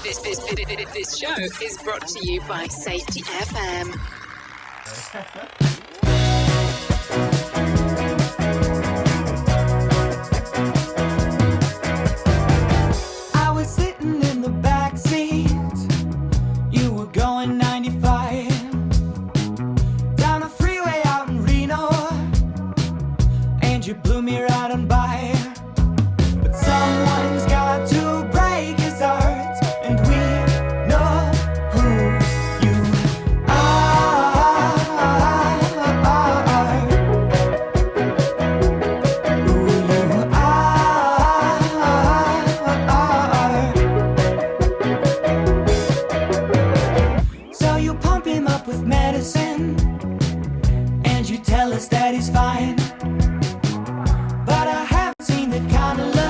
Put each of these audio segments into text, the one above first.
This show is brought to you by Safety FM. I was sitting in the back seat. You were going 95 down the freeway out in Reno, and you blew me right on by. But someone's got to break his heart, and we know who you are. Who you are. So you pump him up with medicine, and you tell us that he's fine. But I haven't seen that kind of love.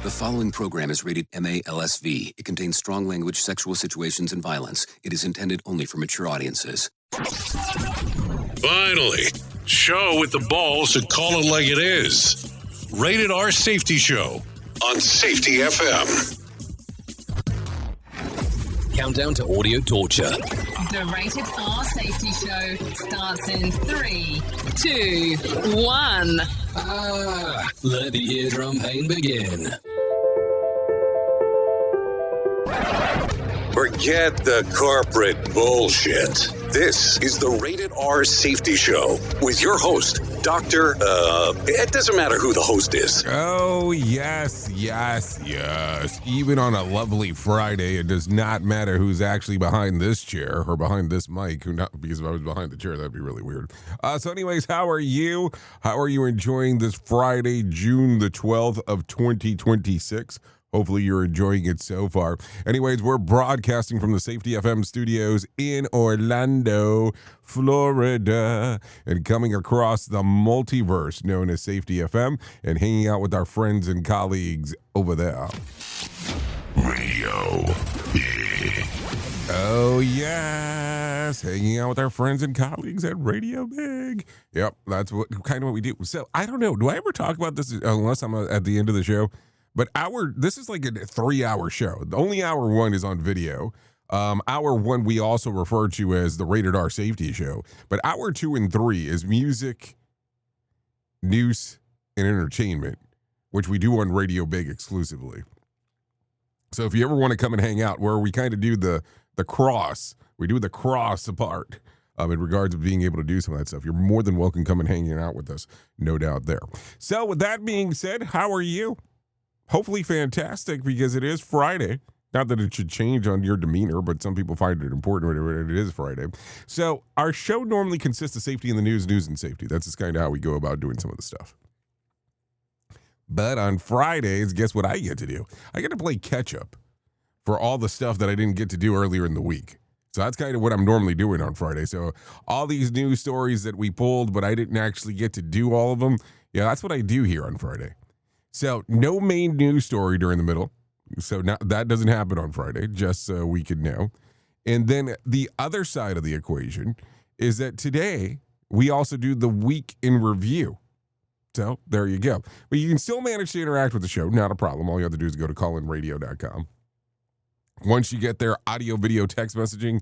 The following program is rated MA-LSV. It contains strong language, sexual situations, and violence. It is intended only for mature audiences. Finally, show with the balls to call it like it is. Rated R Safety Show on Safety FM. Countdown to audio torture. The Rated R Safety Show starts in 3, 2, 1. Let the eardrum pain begin. Forget the corporate bullshit. This is the Rated R Safety Show with your host, Dr. It doesn't matter who the host is. Oh, yes. Even on a lovely Friday, it does not matter who's actually behind this chair or behind this mic. Because if I was behind the chair, that'd be really weird. So anyways, how are you? How are you enjoying this Friday, June the 12th of 2026? Hopefully you're enjoying it so far. Anyways, we're broadcasting from the Safety FM studios in Orlando, Florida, and coming across the multiverse known as Safety FM and hanging out with our friends and colleagues over there. Radio. Oh, yes. Hanging out with our friends and colleagues at Radio Big. Yep, that's kind of what we do. So I don't know. Do I ever talk about this unless I'm at the end of the show? But this is like a 3-hour show. The only hour one is on video. Hour one we also refer to as the Rated R Safety Show. But hour 2 and 3 is music, news, and entertainment, which we do on Radio Big exclusively. So if you ever want to come and hang out, where we kind of do the cross, we do the cross apart in regards to being able to do some of that stuff, you're more than welcome coming hanging out with us, no doubt there. So with that being said, how are you? Hopefully fantastic, because it is Friday. Not that it should change on your demeanor, but some people find it important when it is Friday. So our show normally consists of safety in the news and safety. That's just kind of how we go about doing some of the stuff. But on Fridays, guess what I get to do? I get to play catch up for all the stuff that I didn't get to do earlier in the week. So that's kind of what I'm normally doing on Friday. So all these news stories that we pulled, but I didn't actually get to do all of them. Yeah, that's what I do here on Friday. So no main news story during the middle. So that doesn't happen on Friday, just so we can know. And then the other side of the equation is that today we also do the week in review. So there you go. But you can still manage to interact with the show. Not a problem. All you have to do is go to callinradio.com. Once you get there, audio, video, text messaging,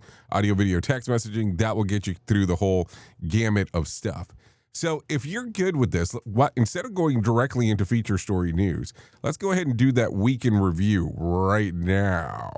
that will get you through the whole gamut of stuff. So if you're good with this, instead of going directly into feature story news, let's go ahead and do that week in review right now.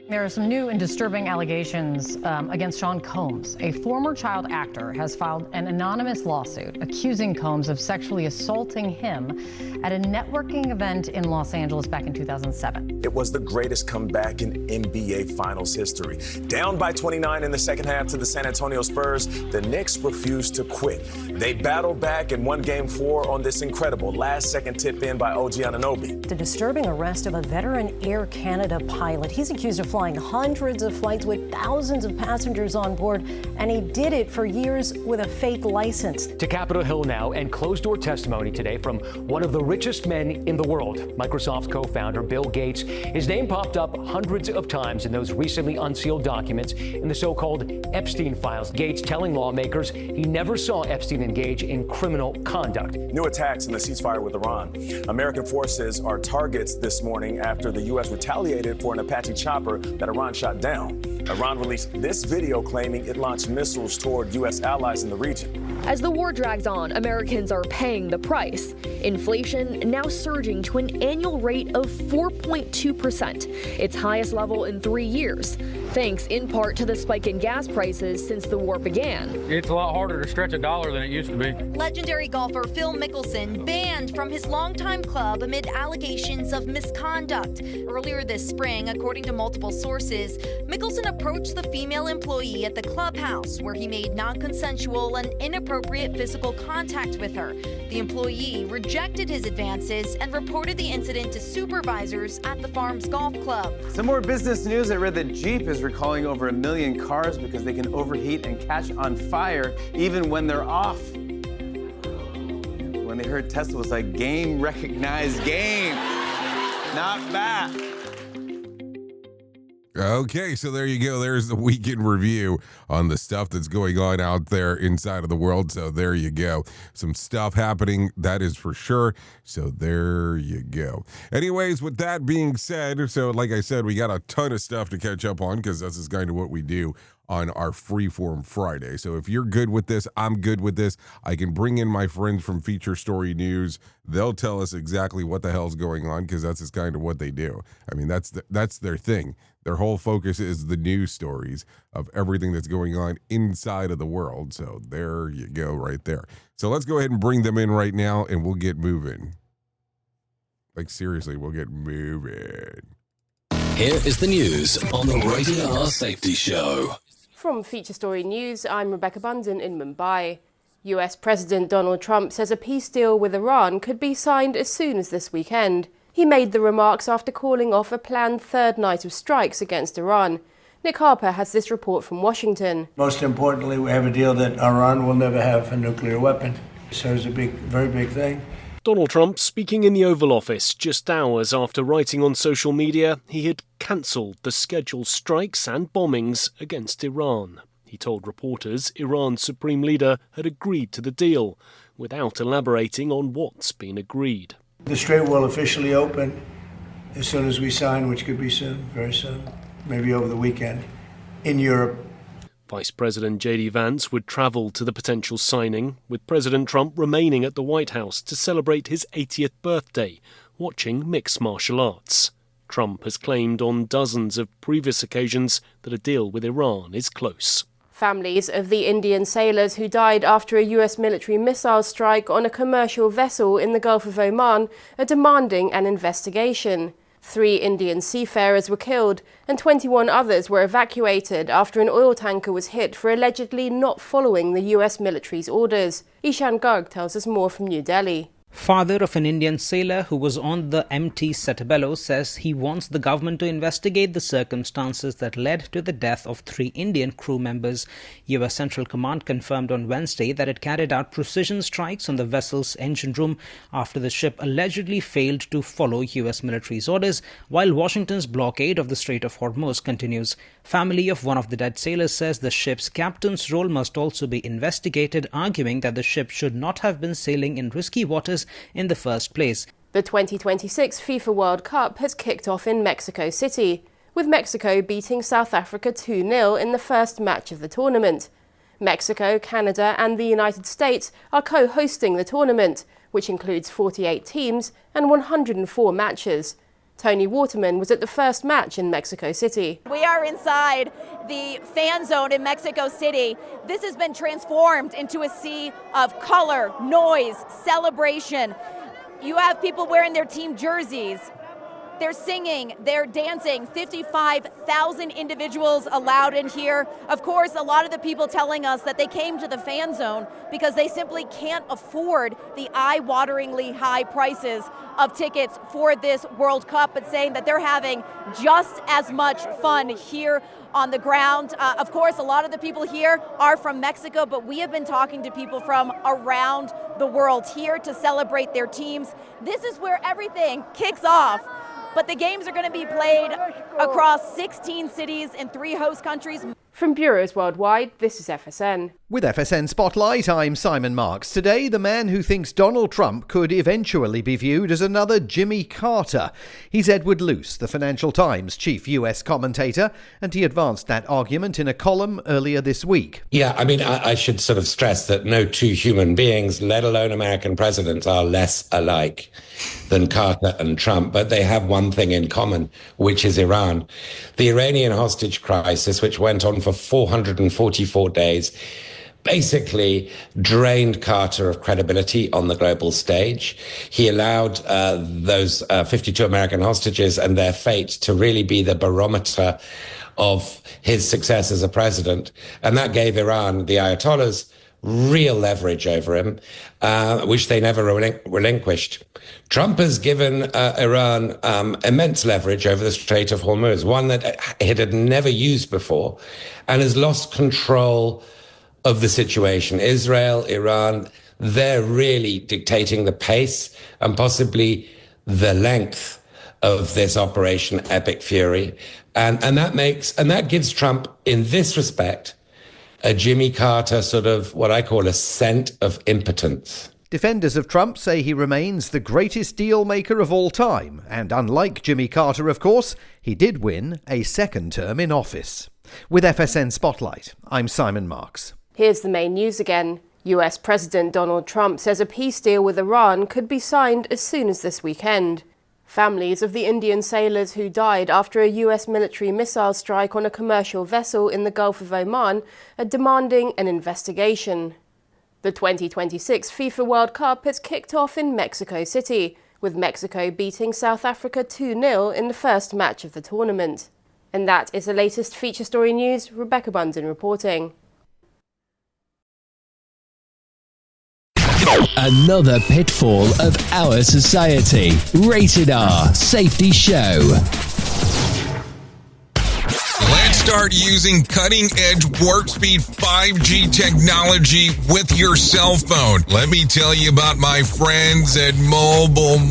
There are some new and disturbing allegations against Sean Combs. A former child actor has filed an anonymous lawsuit accusing Combs of sexually assaulting him at a networking event in Los Angeles back in 2007. It was the greatest comeback in NBA Finals history. Down by 29 in the second half to the San Antonio Spurs, the Knicks refused to quit. They battled back and won Game 4 on this incredible last-second tip-in by OG Anunoby. The disturbing arrest of a veteran Air Canada pilot. He's accused of flying hundreds of flights with thousands of passengers on board, and he did it for years with a fake license. To Capitol Hill now, and closed-door testimony today from one of the richest men in the world, Microsoft's co-founder Bill Gates. His name popped up hundreds of times in those recently unsealed documents in the so-called Epstein files. Gates telling lawmakers he never saw Epstein engage in criminal conduct. New attacks in the ceasefire with Iran. American forces are targets this morning after the U.S. retaliated for an Apache chopper that Iran shot down. Iran released this video claiming it launched missiles toward U.S. allies in the region. As the war drags on, Americans are paying the price. Inflation now surging to an annual rate of 4.2%, its highest level in 3 years, thanks in part to the spike in gas prices since the war began. It's a lot harder to stretch a dollar than it used to be. Legendary golfer Phil Mickelson banned from his longtime club amid allegations of misconduct. Earlier this spring, according to multiple sources, Mickelson approached the female employee at the clubhouse where he made non-consensual and inappropriate physical contact with her. The employee rejected his advances and reported the incident to supervisors at the farm's golf club. Some more business news. I read that Jeep is recalling over 1 million cars because they can overheat and catch on fire even when they're off. When they heard Tesla was like, game recognized game. Not bad. Okay, so there you go. There's the weekend review on the stuff that's going on out there inside of the world. So there you go. Some stuff happening, that is for sure. So there you go. Anyways, with that being said, so like I said, we got a ton of stuff to catch up on because this is kind of what we do on our Freeform Friday. So if you're good with this, I'm good with this. I can bring in my friends from Feature Story News. They'll tell us exactly what the hell's going on because that's just kind of what they do. I mean, that's their thing. Their whole focus is the news stories of everything that's going on inside of the world. So there you go right there. So let's go ahead and bring them in right now and we'll get moving. Like seriously, we'll get moving. Here is the news on the Rated R Safety Show. From Feature Story News, I'm Rebecca Bunton in Mumbai. US President Donald Trump says a peace deal with Iran could be signed as soon as this weekend. He made the remarks after calling off a planned third night of strikes against Iran. Nick Harper has this report from Washington. Most importantly, we have a deal that Iran will never have a nuclear weapon. So it's a very big thing. Donald Trump speaking in the Oval Office just hours after writing on social media he had cancelled the scheduled strikes and bombings against Iran. He told reporters Iran's supreme leader had agreed to the deal, without elaborating on what's been agreed. The strait will officially open as soon as we sign, which could be soon, very soon, maybe over the weekend, in Europe. Vice President J.D. Vance would travel to the potential signing, with President Trump remaining at the White House to celebrate his 80th birthday, watching mixed martial arts. Trump has claimed on dozens of previous occasions that a deal with Iran is close. Families of the Indian sailors who died after a US military missile strike on a commercial vessel in the Gulf of Oman are demanding an investigation. 3 Indian seafarers were killed and 21 others were evacuated after an oil tanker was hit for allegedly not following the US military's orders. Ishan Garg tells us more from New Delhi. Father of an Indian sailor who was on the MT Setabello says he wants the government to investigate the circumstances that led to the death of 3 Indian crew members. US Central Command confirmed on Wednesday that it carried out precision strikes on the vessel's engine room after the ship allegedly failed to follow US military's orders, while Washington's blockade of the Strait of Hormuz continues. Family of one of the dead sailors says the ship's captain's role must also be investigated, arguing that the ship should not have been sailing in risky waters in the first place. The 2026 FIFA World Cup has kicked off in Mexico City, with Mexico beating South Africa 2-0 in the first match of the tournament. Mexico, Canada and the United States are co-hosting the tournament, which includes 48 teams and 104 matches. Tony Waterman was at the first match in Mexico City. We are inside the fan zone in Mexico City. This has been transformed into a sea of color, noise, celebration. You have people wearing their team jerseys. They're singing, they're dancing, 55,000 individuals allowed in here. Of course, a lot of the people telling us that they came to the fan zone because they simply can't afford the eye-wateringly high prices of tickets for this World Cup, but saying that they're having just as much fun here on the ground. Of course, a lot of the people here are from Mexico, but we have been talking to people from around the world here to celebrate their teams. This is where everything kicks off. But the games are going to be played across 16 cities in 3 host countries. From bureaus worldwide, this is FSN. With FSN Spotlight, I'm Simon Marks. Today, the man who thinks Donald Trump could eventually be viewed as another Jimmy Carter. He's Edward Luce, the Financial Times chief US commentator, and he advanced that argument in a column earlier this week. Yeah, I mean, I should sort of stress that no two human beings, let alone American presidents, are less alike than Carter and Trump, but they have one thing in common, which is Iran. The Iranian hostage crisis, which went on for 444 days, basically drained Carter of credibility on the global stage. He allowed those 52 American hostages and their fate to really be the barometer of his success as a president. And that gave Iran, the Ayatollahs, real leverage over him, which they never relinquished. Trump has given Iran immense leverage over the Strait of Hormuz, one that it had never used before, and has lost control of the situation. Israel, Iran, they're really dictating the pace and possibly the length of this Operation Epic Fury. And that gives Trump, in this respect, a Jimmy Carter sort of what I call a scent of impotence. Defenders of Trump say he remains the greatest deal maker of all time, and unlike Jimmy Carter, of course, he did win a second term in office. With FSN Spotlight, I'm Simon Marks. Here's the main news again. US President Donald Trump says a peace deal with Iran could be signed as soon as this weekend. Families of the Indian sailors who died after a US military missile strike on a commercial vessel in the Gulf of Oman are demanding an investigation. The 2026 FIFA World Cup has kicked off in Mexico City, with Mexico beating South Africa 2-0 in the first match of the tournament. And that is the latest feature story news. Rebecca Bunden reporting. Another pitfall of our society. Rated R Safety Show. Let's start using cutting-edge warp-speed 5G technology with your cell phone. Let me tell you about my friends at mobile.io.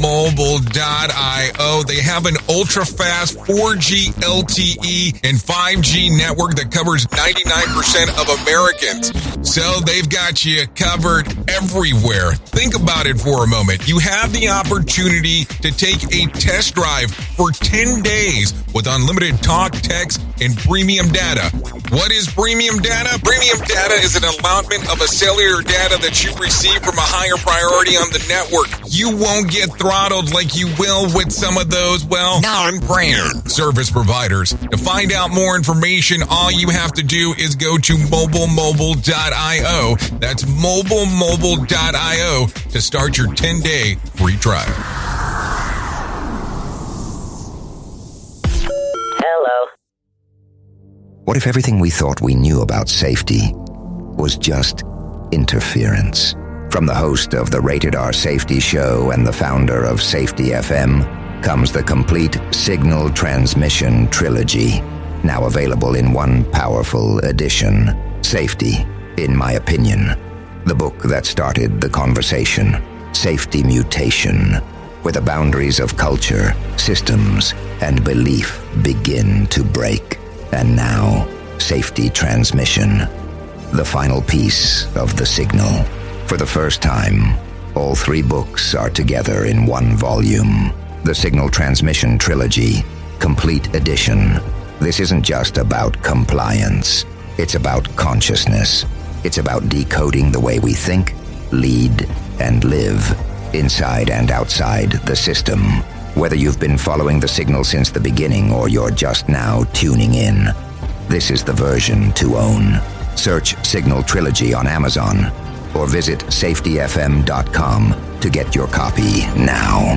They have an ultra-fast 4G LTE and 5G network that covers 99% of Americans. So they've got you covered everywhere. Think about it for a moment. You have the opportunity to take a test drive for 10 days with unlimited talk, text, and premium data. What is premium data? Premium data is an allotment of a cellular data that you receive from a higher priority on the network. You won't get throttled like you will with some of those, non-brand service providers. To find out more information, all you have to do is go to mobilemobile.io. That's mobilemobile.io to start your 10-day free trial. Hello. What if everything we thought we knew about safety was just interference? From the host of the Rated R Safety Show and the founder of Safety FM comes the complete signal transmission trilogy, now available in one powerful edition. Safety, in my opinion, the book that started the conversation. Safety Mutation, where the boundaries of culture, systems, and belief begin to break. And now, Safety Transmission, the final piece of the signal. For the first time, all 3 books are together in one volume. The Signal Transmission Trilogy, Complete Edition. This isn't just about compliance. It's about consciousness. It's about decoding the way we think, lead, and live, inside and outside the system. Whether you've been following the signal since the beginning or you're just now tuning in, this is the version to own. Search Signal Trilogy on Amazon or visit safetyfm.com to get your copy now.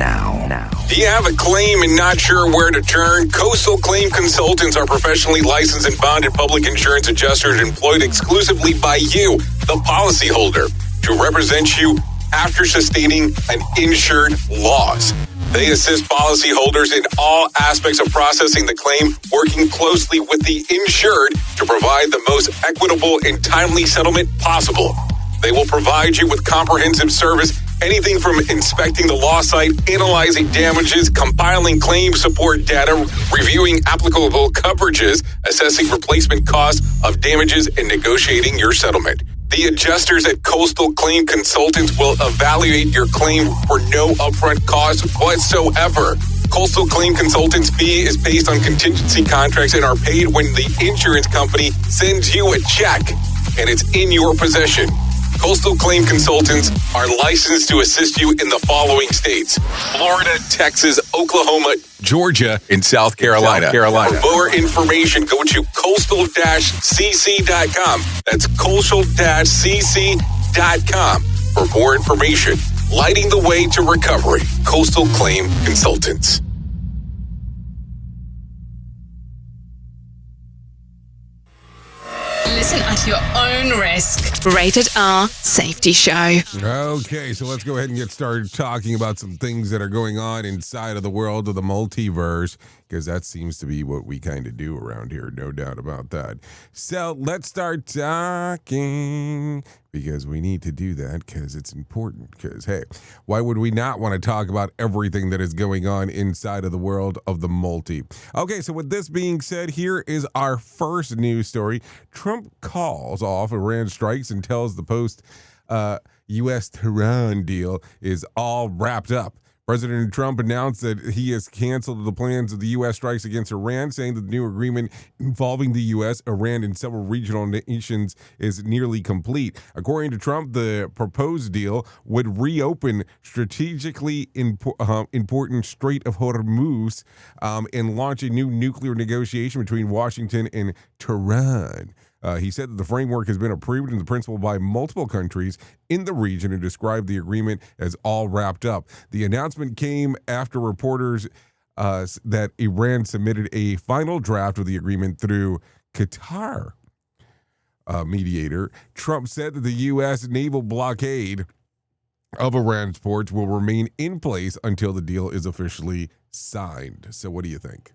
Do you have a claim and not sure where to turn? Coastal Claim Consultants are professionally licensed and bonded public insurance adjusters employed exclusively by you, the policyholder, to represent you after sustaining an insured loss. They assist policyholders in all aspects of processing the claim, working closely with the insured to provide the most equitable and timely settlement possible. They will provide you with comprehensive service, anything from inspecting the loss site, analyzing damages, compiling claim support data, reviewing applicable coverages, assessing replacement costs of damages, and negotiating your settlement. The adjusters at Coastal Claim Consultants will evaluate your claim for no upfront cost whatsoever. Coastal Claim Consultants' fee is based on contingency contracts and are paid when the insurance company sends you a check and it's in your possession. Coastal Claim Consultants are licensed to assist you in the following states: Florida, Texas, Oklahoma, Georgia, and South Carolina. For more information, go to coastal-cc.com. That's coastal-cc.com. For more information, lighting the way to recovery. Coastal Claim Consultants. Listen at your own risk. Rated R Safety Show. Okay, so let's go ahead and get started talking about some things that are going on inside of the world of the multiverse, because that seems to be what we kind of do around here, no doubt about that. So let's start talking, because we need to do that because it's important. Because, hey, why would we not want to talk about everything that is going on inside of the world of the multi? Okay, so with this being said, here is our first news story. Trump calls off Iran strikes and tells the Post U.S.-Tehran deal is all wrapped up. President Trump announced that he has canceled the plans of the U.S. strikes against Iran, saying that the new agreement involving the U.S., Iran, and several regional nations is nearly complete. According to Trump, the proposed deal would reopen strategically important Strait of Hormuz and launch a new nuclear negotiation between Washington and Tehran. He said that the framework has been approved in principle by multiple countries in the region and described the agreement as all wrapped up. The announcement came after reporters that Iran submitted a final draft of the agreement through Qatar mediator. Trump said that the U.S. naval blockade of Iran's ports will remain in place until the deal is officially signed. So what do you think?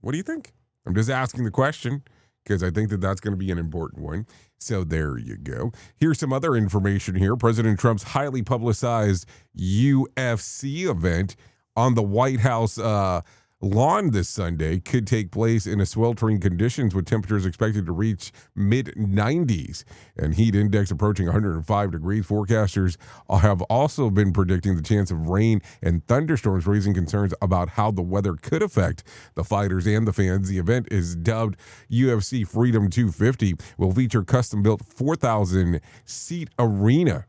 What do you think? I'm just asking the question because I think that that's going to be an important one. So there you go. Here's some other information here. President Trump's highly publicized UFC event on the White House lawn this Sunday could take place in a sweltering conditions with temperatures expected to reach mid-90s and heat index approaching 105 degrees. Forecasters have also been predicting the chance of rain and thunderstorms, raising concerns about how the weather could affect the fighters and the fans. The event is dubbed UFC Freedom 250, will feature custom-built 4,000-seat arena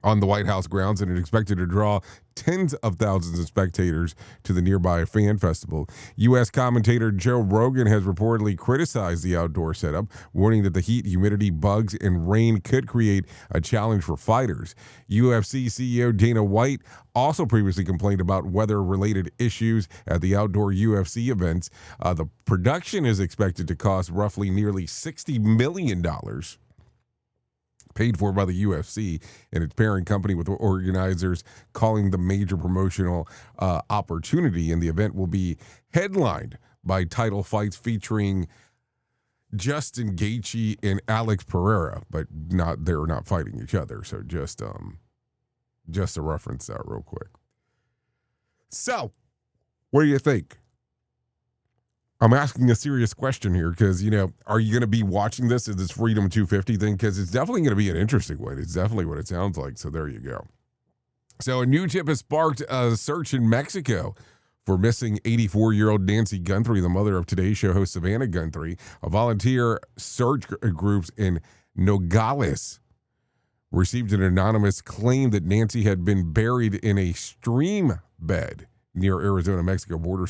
on the White House grounds, and it's expected to draw tens of thousands of spectators to the nearby fan festival. U.S. commentator Joe Rogan has reportedly criticized the outdoor setup, warning that the heat, humidity, bugs, and rain could create a challenge for fighters. UFC CEO Dana White also previously complained about weather-related issues at the outdoor UFC events. The production is expected to cost roughly nearly $60 million. Paid for by the UFC and its parent company, with organizers calling the major promotional opportunity. And the event will be headlined by title fights featuring Justin Gaethje and Alex Pereira, but they're not fighting each other. So just to reference that real quick. So, what do you think? I'm asking a serious question here because, are you going to be watching this Freedom 250 thing? Because it's definitely going to be an interesting one. It's definitely what it sounds like. So there you go. So a new tip has sparked a search in Mexico for missing 84-year-old Nancy Guthrie, the mother of Today's Show host Savannah Guthrie. A volunteer search groups in Nogales received an anonymous claim that Nancy had been buried in a stream bed near Arizona-Mexico border.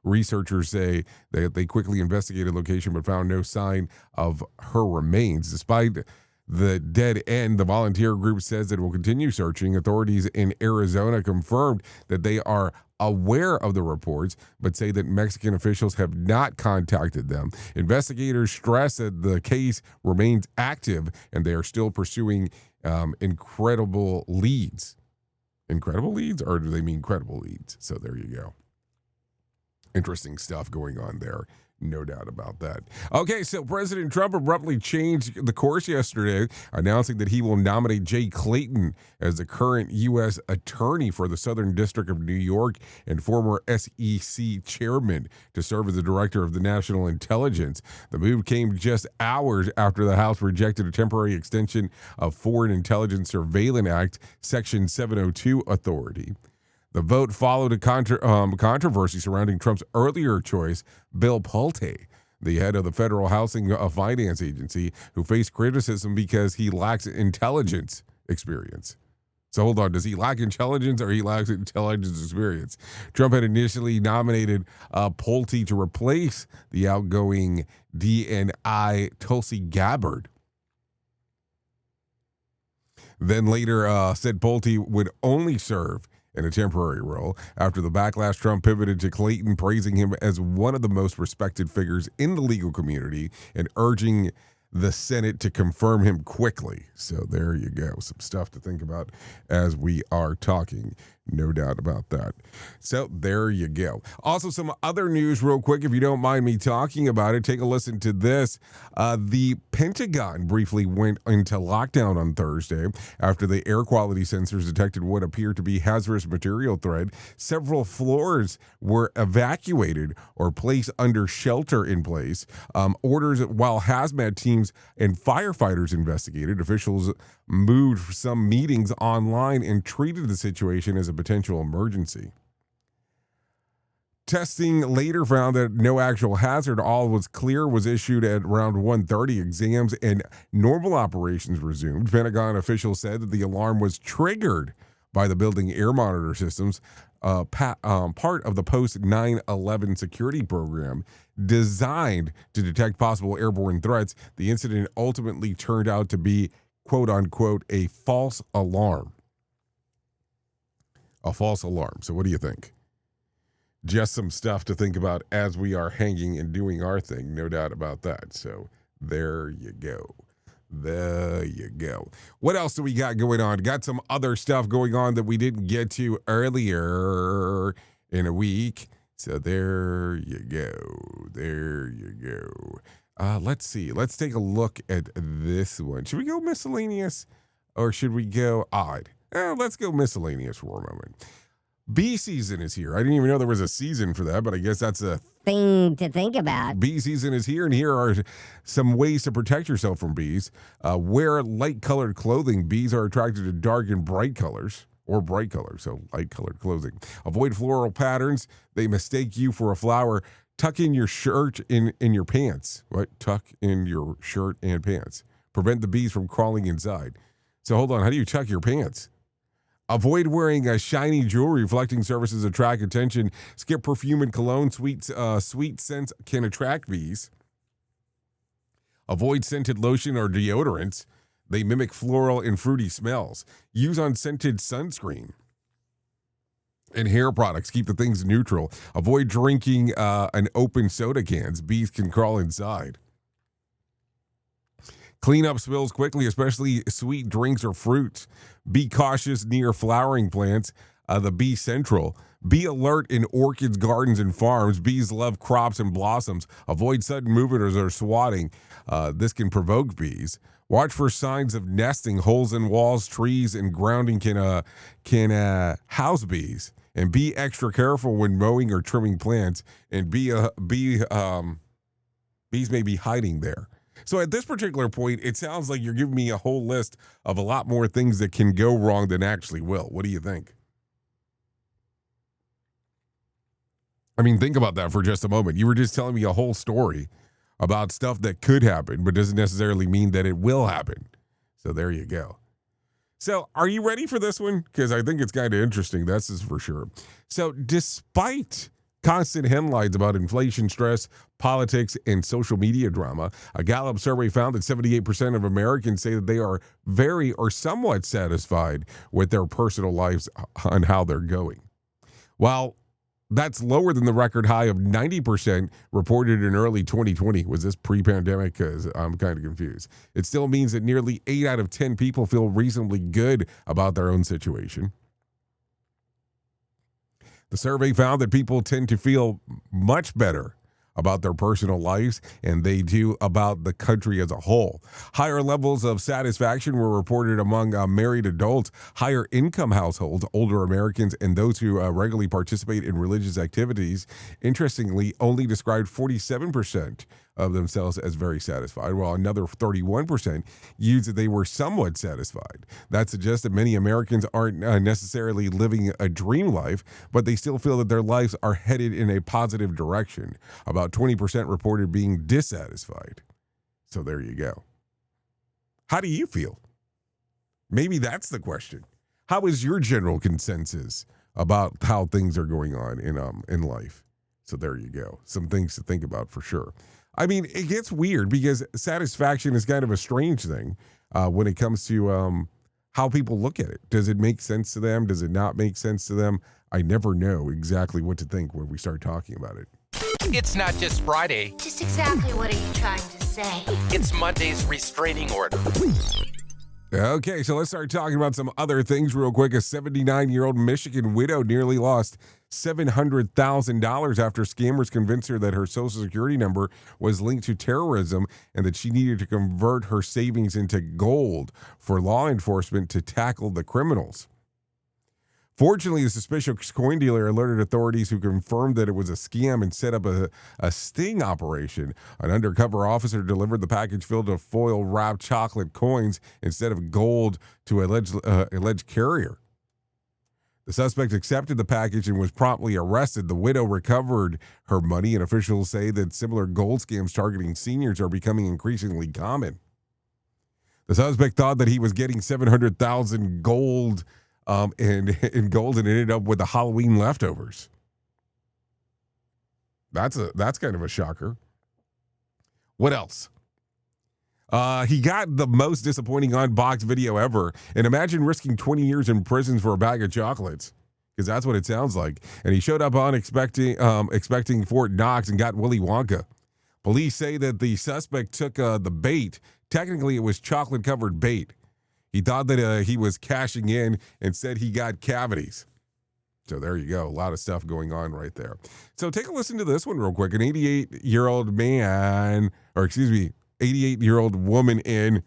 Researchers say that they quickly investigated the location but found no sign of her remains. Despite the dead end, the volunteer group says it will continue searching. Authorities in Arizona confirmed that they are aware of the reports, but say that Mexican officials have not contacted them. Investigators stress that the case remains active and they are still pursuing incredible leads. Incredible leads, or do they mean credible leads? So there you go. Interesting stuff going on there. No doubt about that. Okay, so President Trump abruptly changed the course yesterday, announcing that he will nominate Jay Clayton as the current U.S. attorney for the Southern District of New York and former SEC chairman to serve as the director of the National Intelligence. The move came just hours after the House rejected a temporary extension of Foreign Intelligence Surveillance Act, Section 702 authority. The vote followed a controversy surrounding Trump's earlier choice, Bill Pulte, the head of the Federal Housing Finance Agency, who faced criticism because he lacks intelligence experience. So hold on, does he lack intelligence or he lacks intelligence experience? Trump had initially nominated Pulte to replace the outgoing DNI Tulsi Gabbard. Then later said Pulte would only serve in a temporary role. After the backlash, Trump pivoted to Clayton, praising him as one of the most respected figures in the legal community and urging the Senate to confirm him quickly. So there you go. Some stuff to think about as we are talking. No doubt about that. So there you go. Also, some other news real quick, if you don't mind me talking about it. Take a listen to this. The Pentagon briefly went into lockdown on Thursday after the air quality sensors detected what appeared to be hazardous material threat. Several floors were evacuated or placed under shelter in place. Orders while hazmat teams and firefighters investigated. Officials moved some meetings online and treated the situation as a potential emergency. Testing later found that no actual hazard. All was clear was issued at around 1:30. Exams and normal operations resumed. Pentagon officials said that the alarm was triggered by the building air monitor systems, part of the post 9/11 security program designed to detect possible airborne threats. The incident ultimately turned out to be, quote unquote, a false alarm. A false alarm. So what do you think? Just some stuff to think about as we are hanging and doing our thing. No doubt about that. So there you go. There you go. What else do we got going on? Got some other stuff going on that we didn't get to earlier in a week. So there you go. There you go. Let's see. Let's take a look at this one. Should we go miscellaneous or should we go odd? Let's go miscellaneous for a moment. Bee season is here. I didn't even know there was a season for that, but I guess that's a thing to think about. Bee season is here, and here are some ways to protect yourself from bees. Wear light-colored clothing. Bees are attracted to dark and bright colors, or bright colors, so light-colored clothing. Avoid floral patterns. They mistake you for a flower. Tuck in your shirt in your pants. What? Tuck in your shirt and pants. Prevent the bees from crawling inside. So hold on, how do you tuck your pants? Avoid wearing a shiny jewelry. Reflecting surfaces attract attention. Skip perfume and cologne. Sweet scents can attract bees. Avoid scented lotion or deodorants. They mimic floral and fruity smells. Use unscented sunscreen. And hair products. Keep the things neutral. Avoid drinking an open soda cans. Bees can crawl inside. Clean up spills quickly, especially sweet drinks or fruits. Be cautious near flowering plants. The bee central. Be alert in orchids, gardens, and farms. Bees love crops and blossoms. Avoid sudden movement or swatting. This can provoke bees. Watch for signs of nesting. Holes in walls, trees, and grounding can house bees. And be extra careful when mowing or trimming plants. And bees may be hiding there. So at this particular point, it sounds like you're giving me a whole list of a lot more things that can go wrong than actually will. What do you think? I mean, think about that for just a moment. You were just telling me a whole story about stuff that could happen, but doesn't necessarily mean that it will happen. So there you go. So are you ready for this one? Because I think it's kind of interesting. That's just for sure. So despite constant headlines about inflation, stress, politics, and social media drama, a Gallup survey found that 78% of Americans say that they are very or somewhat satisfied with their personal lives and how they're going. While that's lower than the record high of 90% reported in early 2020. Was this pre-pandemic? Because I'm kind of confused. It still means that nearly 8 out of 10 people feel reasonably good about their own situation. The survey found that people tend to feel much better about their personal lives and they do about the country as a whole. Higher levels of satisfaction were reported among married adults, higher income households, older Americans, and those who regularly participate in religious activities. Interestingly, only described 47% of themselves as very satisfied, while another 31% used that they were somewhat satisfied. That suggests that many Americans aren't necessarily living a dream life, but they still feel that their lives are headed in a positive direction. About 20% reported being dissatisfied. So there you go. How do you feel? Maybe that's the question. How is your general consensus about how things are going on in life? So there you go. Some things to think about for sure. I mean, it gets weird because satisfaction is kind of a strange thing when it comes to how people look at it. Does it make sense to them? Does it not make sense to them? I never know exactly what to think when we start talking about it. It's not just Friday. Just exactly what are you trying to say? It's Monday's restraining order. Okay, so let's start talking about some other things real quick. A 79-year-old Michigan widow nearly lost $700,000 after scammers convinced her that her Social Security number was linked to terrorism and that she needed to convert her savings into gold for law enforcement to tackle the criminals. Fortunately, the suspicious coin dealer alerted authorities who confirmed that it was a scam and set up a sting operation. An undercover officer delivered the package filled with foil-wrapped chocolate coins instead of gold to alleged carrier. The suspect accepted the package and was promptly arrested. The widow recovered her money, and officials say that similar gold scams targeting seniors are becoming increasingly common. The suspect thought that he was getting $700,000 gold in gold and ended up with the Halloween leftovers. That's kind of a shocker. What else? He got the most disappointing unboxed video ever. And imagine risking 20 years in prison for a bag of chocolates, because that's what it sounds like. And he showed up expecting Fort Knox and got Willy Wonka. Police say that the suspect took the bait. Technically, it was chocolate-covered bait. He thought that he was cashing in and said he got cavities. So there you go. A lot of stuff going on right there. So take a listen to this one real quick. An 88-year-old man, or excuse me, 88-year-old woman in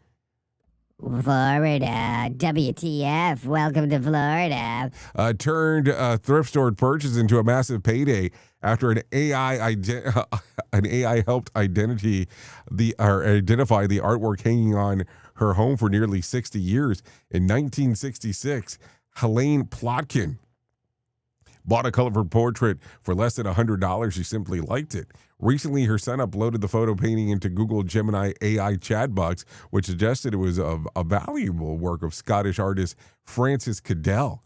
Florida. WTF. Welcome to Florida. Turned a thrift store purchase into a massive payday after an AI helped identify the artwork hanging on her home for nearly 60 years. In 1966, Helene Plotkin bought a colorful portrait for less than $100. She simply liked it. Recently, her son uploaded the photo painting into Google Gemini AI chat box, which suggested it was a valuable work of Scottish artist Francis Cadell.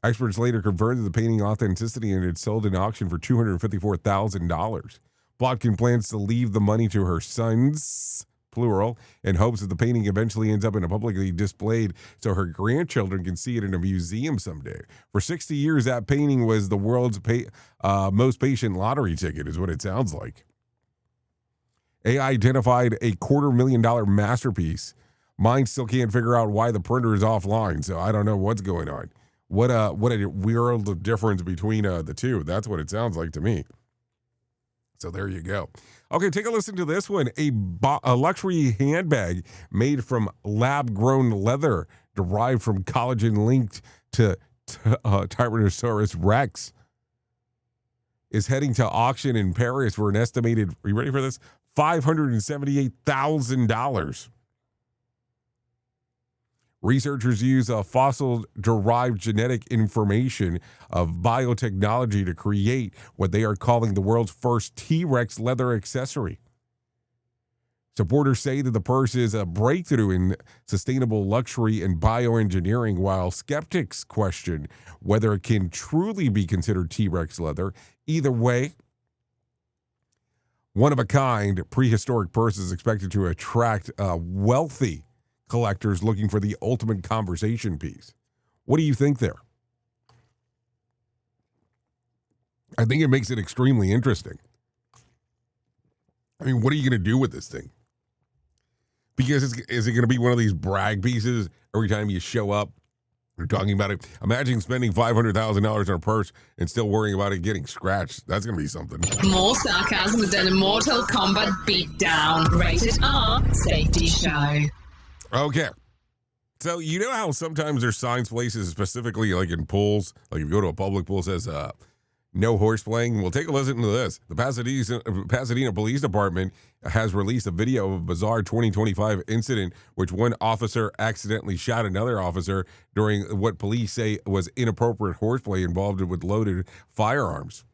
Experts later confirmed the painting authenticity and it sold in auction for $254,000. Plotkin plans to leave the money to her sons, plural, in hopes that the painting eventually ends up in a publicly displayed so her grandchildren can see it in a museum someday. For 60 years, that painting was the world's most patient lottery ticket, is what it sounds like. AI identified a $250,000 masterpiece. Mine still can't figure out why the printer is offline, so I don't know what's going on. What a world of difference between the two. That's what it sounds like to me. So there you go. Okay, take a listen to this one. A luxury handbag made from lab-grown leather derived from collagen linked to Tyrannosaurus Rex is heading to auction in Paris for an estimated, are you ready for this? $578,000. Researchers use a fossil-derived genetic information of biotechnology to create what they are calling the world's first T-Rex leather accessory. Supporters say that the purse is a breakthrough in sustainable luxury and bioengineering, while skeptics question whether it can truly be considered T-Rex leather. Either way, one-of-a-kind prehistoric purse is expected to attract wealthy collectors looking for the ultimate conversation piece. What do you think there? I think it makes it extremely interesting. I mean, what are you going to do with this thing? Because is it going to be one of these brag pieces every time you show up? You're talking about it. Imagine spending $500,000 on a purse and still worrying about it getting scratched. That's going to be something. More sarcasm than a Mortal Kombat beatdown. Rated R Safety Show. Okay. So you know how sometimes there's signs places, specifically like in pools, like if you go to a public pool, says no horse playing. Well, take a listen to this. The Pasadena Police Department has released a video of a bizarre 2025 incident which one officer accidentally shot another officer during what police say was inappropriate horseplay involved with loaded firearms.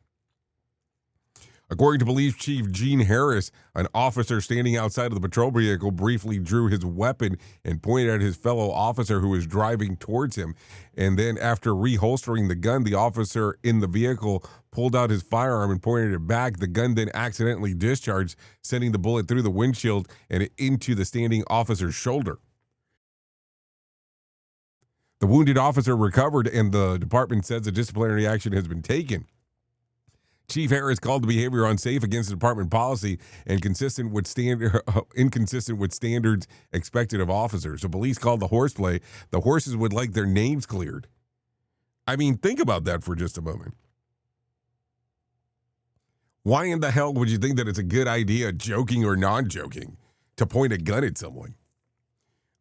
According to Police Chief Gene Harris, an officer standing outside of the patrol vehicle briefly drew his weapon and pointed at his fellow officer who was driving towards him. And then after reholstering the gun, the officer in the vehicle pulled out his firearm and pointed it back. The gun then accidentally discharged, sending the bullet through the windshield and into the standing officer's shoulder. The wounded officer recovered, and the department says a disciplinary action has been taken. Chief Harris called the behavior unsafe, against the department policy, and inconsistent with standards expected of officers. So police called the horseplay. The horses would like their names cleared. I mean, think about that for just a moment. Why in the hell would you think that it's a good idea, joking or non-joking, to point a gun at someone?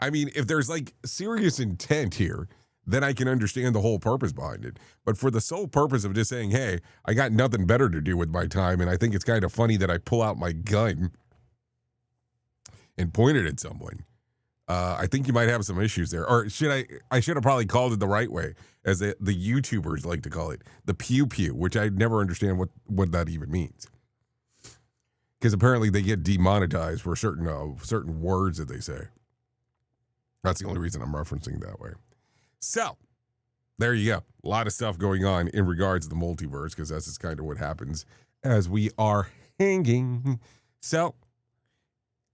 I mean, if there's like serious intent here, then I can understand the whole purpose behind it. But for the sole purpose of just saying, hey, I got nothing better to do with my time, and I think it's kind of funny that I pull out my gun and point it at someone, I think you might have some issues there. Or I should have probably called it the right way, as the YouTubers like to call it, the pew-pew, which I never understand what that even means. Because apparently they get demonetized for certain words that they say. That's the only reason I'm referencing that way. So, there you go. A lot of stuff going on in regards to the multiverse, because that's just kind of what happens as we are hanging. So,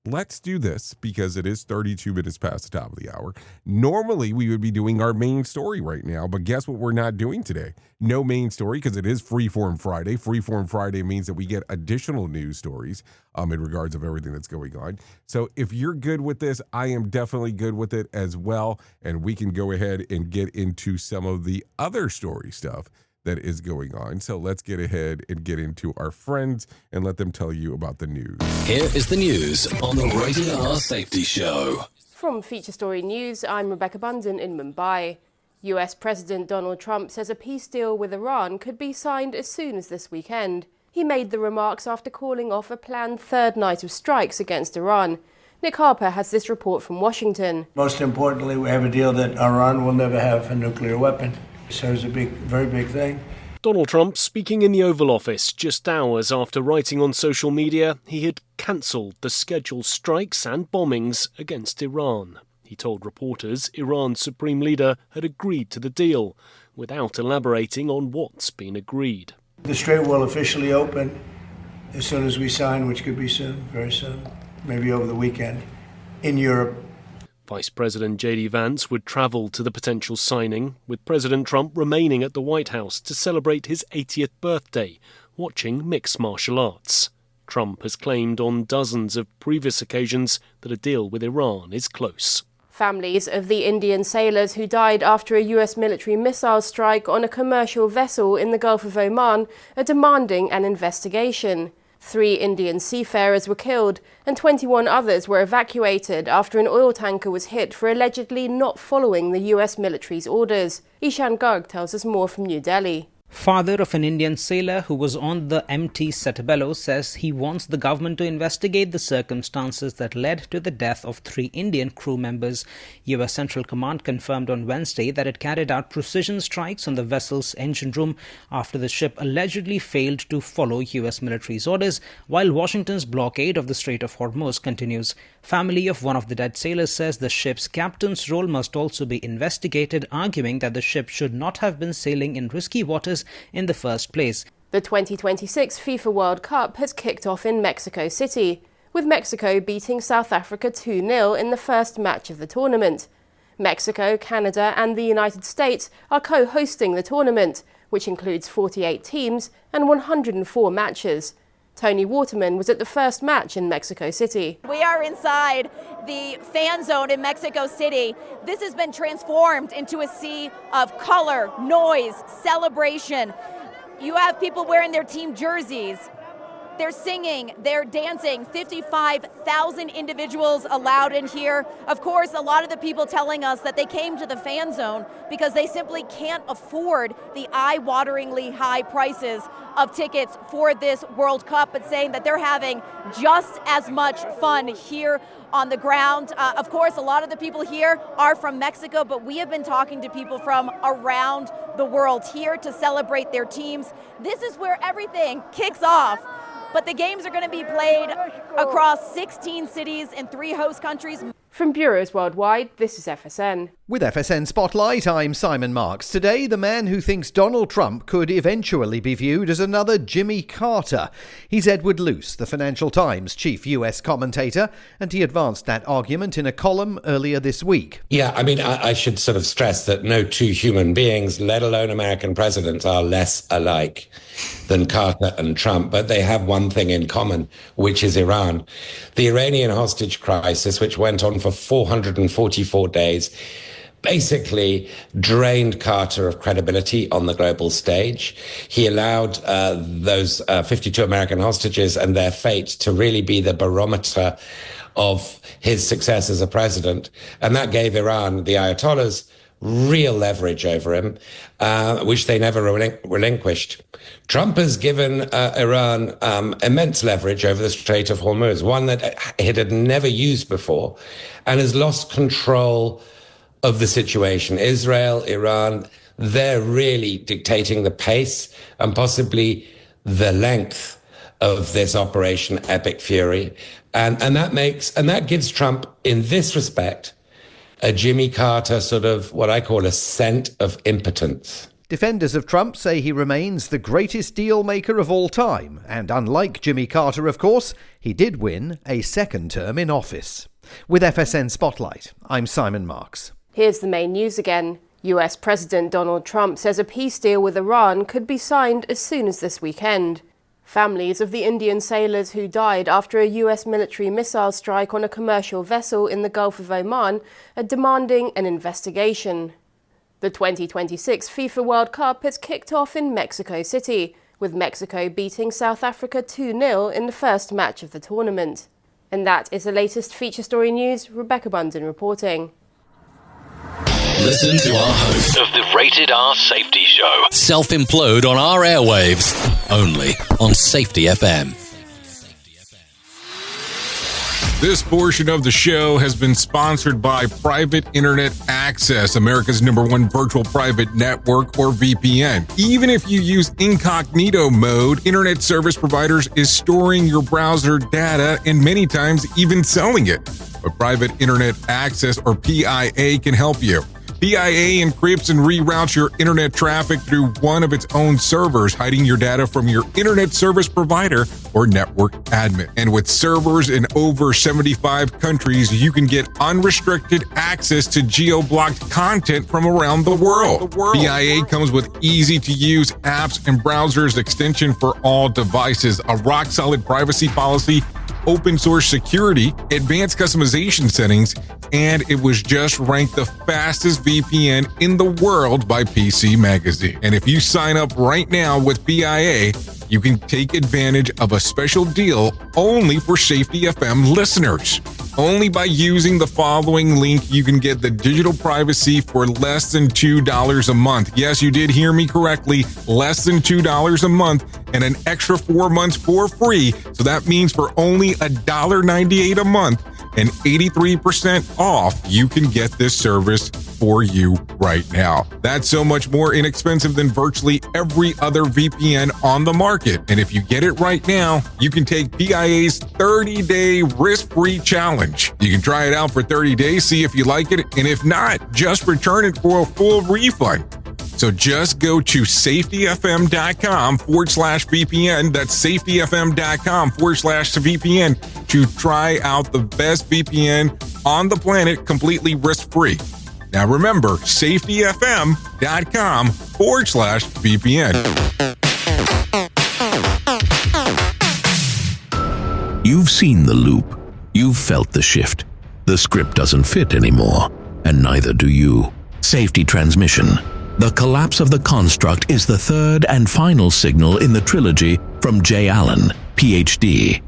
let's do this, because it is 32 minutes past the top of the hour. Normally, we would be doing our main story right now, but guess what we're not doing today? No main story, because it is Freeform Friday. Freeform Friday means that we get additional news stories in regards of everything that's going on. So if you're good with this, I am definitely good with it as well, and we can go ahead and get into some of the other story stuff that is going on. So let's get ahead and get into our friends and let them tell you about the news. Here is the news on the Rated R Safety Show. From Feature Story News, I'm Rebecca Bunton in Mumbai. US President Donald Trump says a peace deal with Iran could be signed as soon as this weekend. He made the remarks after calling off a planned third night of strikes against Iran. Nick Harper has this report from Washington. Most importantly, we have a deal that Iran will never have a nuclear weapon. So it's a very big thing. Donald Trump speaking in the Oval Office just hours after writing on social media he had cancelled the scheduled strikes and bombings against Iran. He told reporters Iran's supreme leader had agreed to the deal, without elaborating on what's been agreed. The strait will officially open as soon as we sign, which could be soon, very soon, maybe over the weekend, in Europe. Vice President J.D. Vance would travel to the potential signing, with President Trump remaining at the White House to celebrate his 80th birthday, watching mixed martial arts. Trump has claimed on dozens of previous occasions that a deal with Iran is close. Families of the Indian sailors who died after a US military missile strike on a commercial vessel in the Gulf of Oman are demanding an investigation. 3 Indian seafarers were killed and 21 others were evacuated after an oil tanker was hit for allegedly not following the US military's orders. Ishan Garg tells us more from New Delhi. Father of an Indian sailor who was on the MT Setabelo says he wants the government to investigate the circumstances that led to the death of 3 Indian crew members. U.S. Central Command confirmed on Wednesday that it carried out precision strikes on the vessel's engine room after the ship allegedly failed to follow U.S. military's orders, while Washington's blockade of the Strait of Hormuz continues. Family of one of the dead sailors says the ship's captain's role must also be investigated, arguing that the ship should not have been sailing in risky waters in the first place. The 2026 FIFA World Cup has kicked off in Mexico City, with Mexico beating South Africa 2-0 in the first match of the tournament. Mexico, Canada and the United States are co-hosting the tournament, which includes 48 teams and 104 matches. Tony Waterman was at the first match in Mexico City. We are inside the fan zone in Mexico City. This has been transformed into a sea of color, noise, celebration. You have people wearing their team jerseys. They're singing, they're dancing, 55,000 individuals allowed in here. Of course, a lot of the people telling us that they came to the fan zone because they simply can't afford the eye-wateringly high prices of tickets for this World Cup, but saying that they're having just as much fun here on the ground. Of course, a lot of the people here are from Mexico, but we have been talking to people from around the world here to celebrate their teams. This is where everything kicks off. But the games are going to be played across 16 cities in 3 host countries. From bureaus worldwide, this is FSN. With FSN Spotlight, I'm Simon Marks. Today, the man who thinks Donald Trump could eventually be viewed as another Jimmy Carter. He's Edward Luce, the Financial Times chief US commentator, and he advanced that argument in a column earlier this week. Yeah, I mean, I should sort of stress that no 2 human beings, let alone American presidents, are less alike than Carter and Trump, but they have one thing in common, which is Iran. The Iranian hostage crisis, which went on for 444 days, basically drained Carter of credibility on the global stage. He allowed those 52 American hostages and their fate to really be the barometer of his success as a president. And that gave Iran, the Ayatollahs, real leverage over him, which they never relinquished. Trump has given Iran immense leverage over the Strait of Hormuz, one that it had never used before, and has lost control of the situation. Israel, Iran, they're really dictating the pace and possibly the length of this Operation Epic Fury. And that gives Trump, in this respect, a Jimmy Carter sort of what I call a scent of impotence. Defenders of Trump say he remains the greatest deal maker of all time, and unlike Jimmy Carter, of course, he did win a second term in office. With FSN Spotlight, I'm Simon Marks. Here's the main news again. US President Donald Trump says a peace deal with Iran could be signed as soon as this weekend. Families of the Indian sailors who died after a US military missile strike on a commercial vessel in the Gulf of Oman are demanding an investigation. The 2026 FIFA World Cup has kicked off in Mexico City, with Mexico beating South Africa 2-0 in the first match of the tournament. And that is the latest feature story news. Rebecca Bunden reporting. Listen to our host of the Rated R Safety Show self-implode on our airwaves, only on Safety FM. This portion of the show has been sponsored by Private Internet Access, America's #1 virtual private network, or VPN. Even if you use incognito mode, internet service providers is storing your browser data and many times even selling it. But Private Internet Access, or PIA, can help you. PIA encrypts and reroutes your internet traffic through one of its own servers, hiding your data from your internet service provider or network admin. And with servers in over 75 countries, you can get unrestricted access to geo-blocked content from around the world. PIA comes with easy-to-use apps and browsers extension for all devices, a rock-solid privacy policy, open source security, advanced customization settings, and it was just ranked the fastest VPN in the world by PC Magazine. And if you sign up right now with PIA, you can take advantage of a special deal only for Safety FM listeners. Only by using the following link, you can get the digital privacy for less than $2 a month. Yes, you did hear me correctly. Less than $2 a month and an extra 4 months for free. So that means for only $1.98 a month and 83% off, you can get this service for you right now. That's so much more inexpensive than virtually every other VPN on the market. And if you get it right now, you can take PIA's 30-day risk-free challenge. You can try it out for 30 days, see if you like it, and if not, just return it for a full refund. So just go to safetyfm.com/VPN. That's safetyfm.com/VPN to try out the best VPN on the planet completely risk-free. Now remember, safetyfm.com/VPN. You've seen the loop. You've felt the shift. The script doesn't fit anymore, and neither do you. Safety transmission. The collapse of the construct is the third and final signal in the trilogy from J. Allen, Ph.D.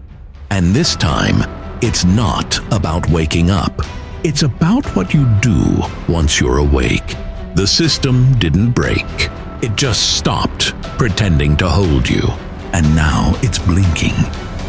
And this time, it's not about waking up. It's about what you do once you're awake. The system didn't break. It just stopped pretending to hold you. And now it's blinking,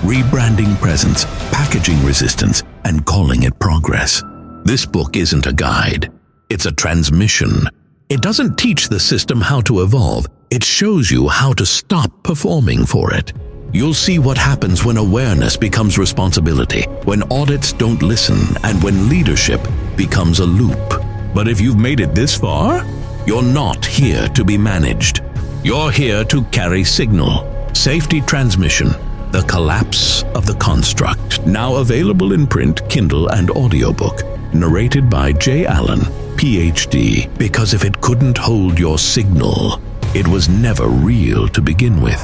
rebranding presence, packaging resistance, and calling it progress. This book isn't a guide. It's a transmission. It doesn't teach the system how to evolve. It shows you how to stop performing for it. You'll see what happens when awareness becomes responsibility, when audits don't listen, and when leadership becomes a loop. But if you've made it this far, you're not here to be managed. You're here to carry signal. Safety transmission. The collapse of the construct. Now available in print, Kindle, and audiobook. Narrated by J. Allen, Ph.D. Because if it couldn't hold your signal, it was never real to begin with.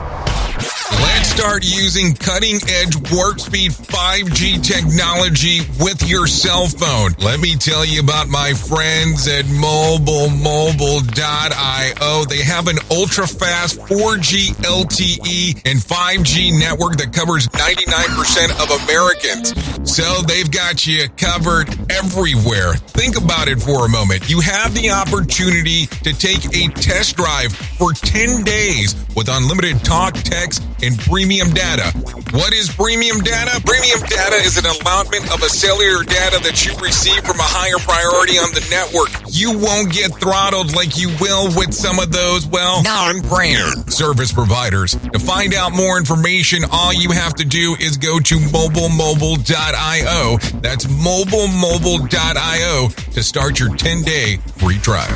Let's start using cutting-edge warp speed 5G technology with your cell phone. Let me tell you about my friends at mobile.io. They have an ultra-fast 4G LTE and 5G network that covers 99% of Americans. So they've got you covered everywhere. Think about it for a moment. You have the opportunity to take a test drive for 10 days with unlimited talk, text, and premium data. What is premium data? Premium data is an allotment of a cellular data that you receive from a higher priority on the network. You won't get throttled like you will with some of those, well, non-brand service providers. To find out more information, all you have to do is go to mobilemobile.io. That's mobilemobile.io to start your 10-day free trial.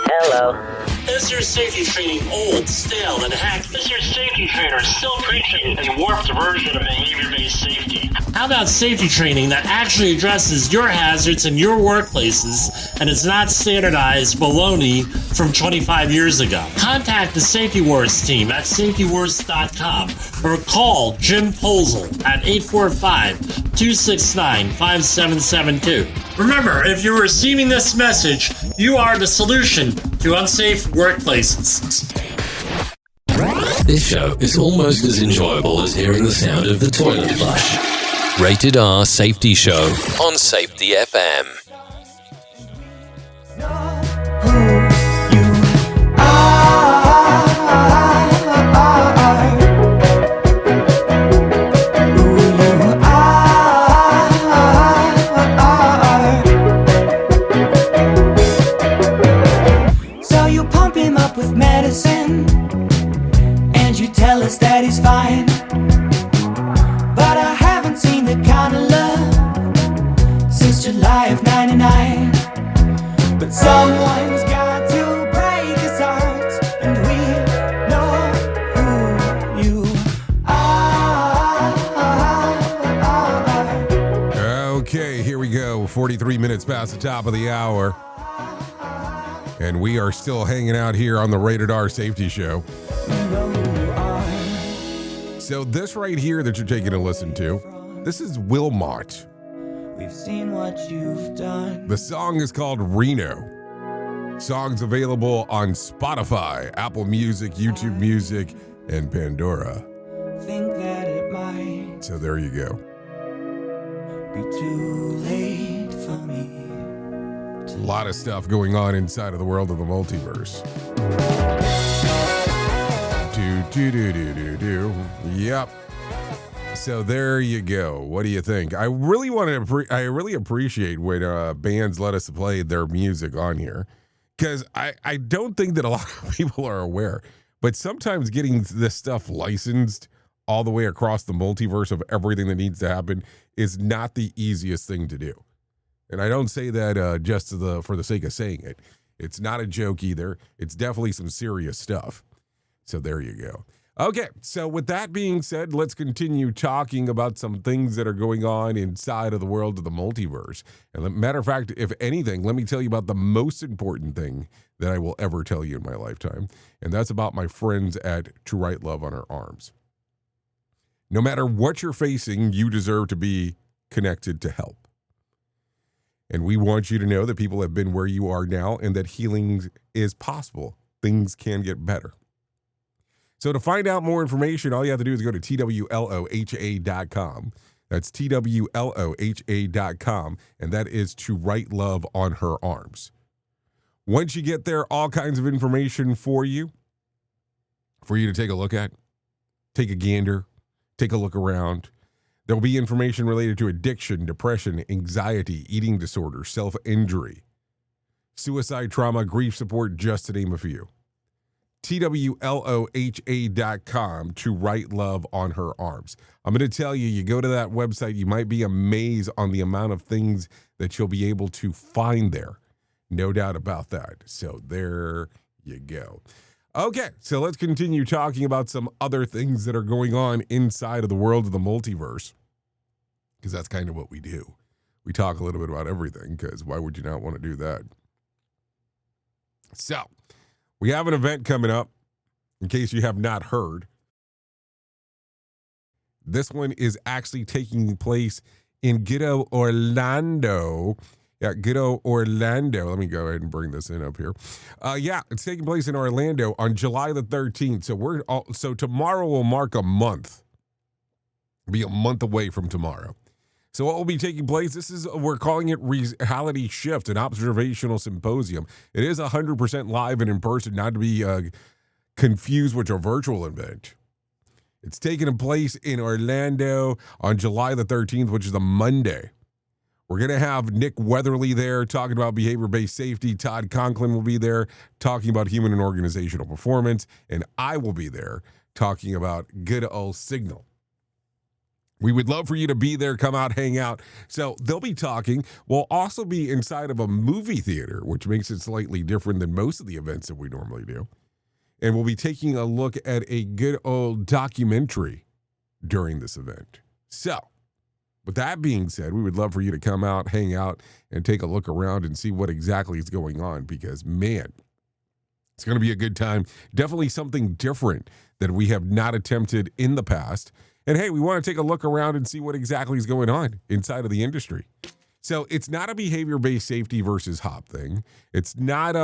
Hello. Is your safety training old, stale, and hacked? Is your safety trainer still preaching a warped version of behavior-based safety? How about safety training that actually addresses your hazards in your workplaces and is not standardized baloney from 25 years ago? Contact the Safety Wars team at safetywars.com or call Jim Posel at 845-269-5772. Remember, if you're receiving this message, you are the solution to unsafe workplaces. This show is almost as enjoyable as hearing the sound of the toilet flush. Rated R Safety Show on Safety FM. So you pump him up with medicine, and you tell us that he's fine. But I haven't seen the kind of love since July of '99. But someone's got to break his heart, and we know who you are. Okay, here we go. 43 minutes past the top of the hour. And we are still hanging out here on the Rated R Safety Show. So this right here that you're taking a listen to, this is Wilmot. We've seen what you've done. The song is called Reno. Song's available on Spotify, Apple Music, YouTube Music, and Pandora. Think that it So there you go. Be too late for me. A lot of stuff going on inside of the world of the multiverse. Yep. So there you go. What do you think? I really appreciate when bands let us play their music on here, because I don't think that a lot of people are aware. But sometimes getting this stuff licensed all the way across the multiverse of everything that needs to happen is not the easiest thing to do. And I don't say that just for the sake of saying it. It's not a joke either. It's definitely some serious stuff. So there you go. Okay, so with that being said, let's continue talking about some things that are going on inside of the world of the multiverse. And matter of fact, if anything, let me tell you about the most important thing that I will ever tell you in my lifetime. And that's about my friends at To Write Love on Our Arms. No matter what you're facing, you deserve to be connected to help. And we want you to know that people have been where you are now and that healing is possible. Things can get better. So to find out more information, all you have to do is go to TWLOHA.com. That's TWLOHA.com. And that is To Write Love on Her Arms. Once you get there, all kinds of information for you to take a look at, take a gander, take a look around. There will be information related to addiction, depression, anxiety, eating disorders, self-injury, suicide, trauma, grief support, just to name a few. TWLOHA.com, To Write Love on Her Arms. I'm going to tell you, you go to that website, you might be amazed on the amount of things that you'll be able to find there. No doubt about that. So there you go. Okay, so let's continue talking about some other things that are going on inside of the world of the multiverse, because that's kind of what we do. We talk a little bit about everything, because why would you not want to do that? So, we have an event coming up, in case you have not heard. This one is actually taking place in Ghetto, Orlando. Yeah, Ghetto, Orlando. Let me go ahead and bring this in up here. It's taking place in Orlando on July the 13th. So tomorrow will mark a month. It'll be a month away from tomorrow. So what will be taking place? We're calling it Reality Shift, an observational symposium. It is 100% live and in person, not to be confused with a virtual event. It's taking place in Orlando on July the 13th, which is a Monday. We're going to have Nick Weatherly there talking about behavior-based safety. Todd Conklin will be there talking about human and organizational performance. And I will be there talking about good old Signal. We would love for you to be there, come out, hang out. So they'll be talking. We'll also be inside of a movie theater, which makes it slightly different than most of the events that we normally do. And we'll be taking a look at a good old documentary during this event. So, with that being said, we would love for you to come out, hang out, and take a look around and see what exactly is going on, because, man, it's going to be a good time. Definitely something different that we have not attempted in the past. And, hey, we want to take a look around and see what exactly is going on inside of the industry. So it's not a behavior-based safety versus HOP thing. It's not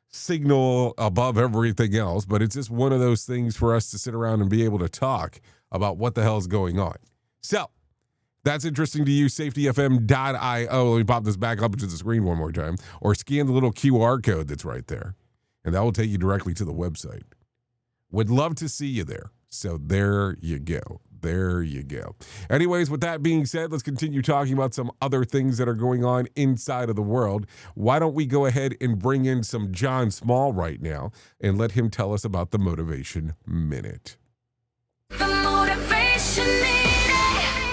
Signal above everything else, but it's just one of those things for us to sit around and be able to talk about what the hell is going on. So, that's interesting to you, safetyfm.io. Let me pop this back up into the screen one more time. Or scan the little QR code that's right there. And that will take you directly to the website. Would love to see you there. So there you go. There you go. Anyways, with that being said, let's continue talking about some other things that are going on inside of the world. Why don't we go ahead and bring in some John Small right now and let him tell us about the Motivation Minute. The Motivation Minute.